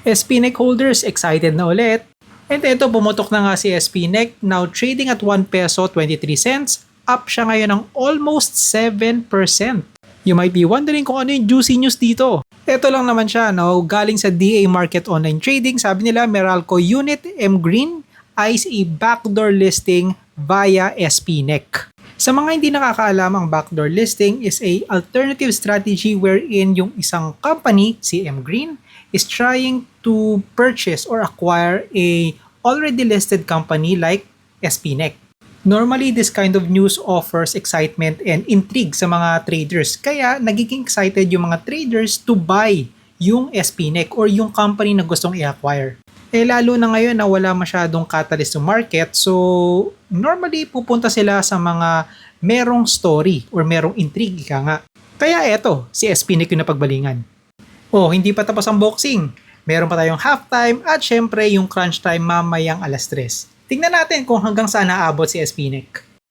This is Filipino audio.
SPNEC holders excited na ulit. And ito, pumutok na nga si SPNEC, now trading at 1 peso 23 cents. Up siya ngayon ng almost 7%. You might be wondering kung ano yung juicy news dito. Ito lang naman siya, no? Galing sa DA Market Online Trading, sabi nila Meralco Unit M Green is a backdoor listing via SPNEC. Sa mga hindi nakakaalam, ang backdoor listing is a alternative strategy wherein yung isang company, si M Green, is trying to purchase or acquire a already listed company like SPNEC. Normally, this kind of news offers excitement and intrigue sa mga traders. Kaya, nagiging excited yung mga traders to buy yung SPNEC or yung company na gustong i-acquire. Lalo na ngayon na wala masyadong catalyst sa market, so normally pupunta sila sa mga merong story or merong intrigue, ika nga. Kaya eto, si SPNEC yung napagbalingan. Hindi pa tapos ang boxing. Meron pa tayong halftime at syempre yung crunch time mamayang 3:00. Tingnan natin kung hanggang saan naabot si SPNEC.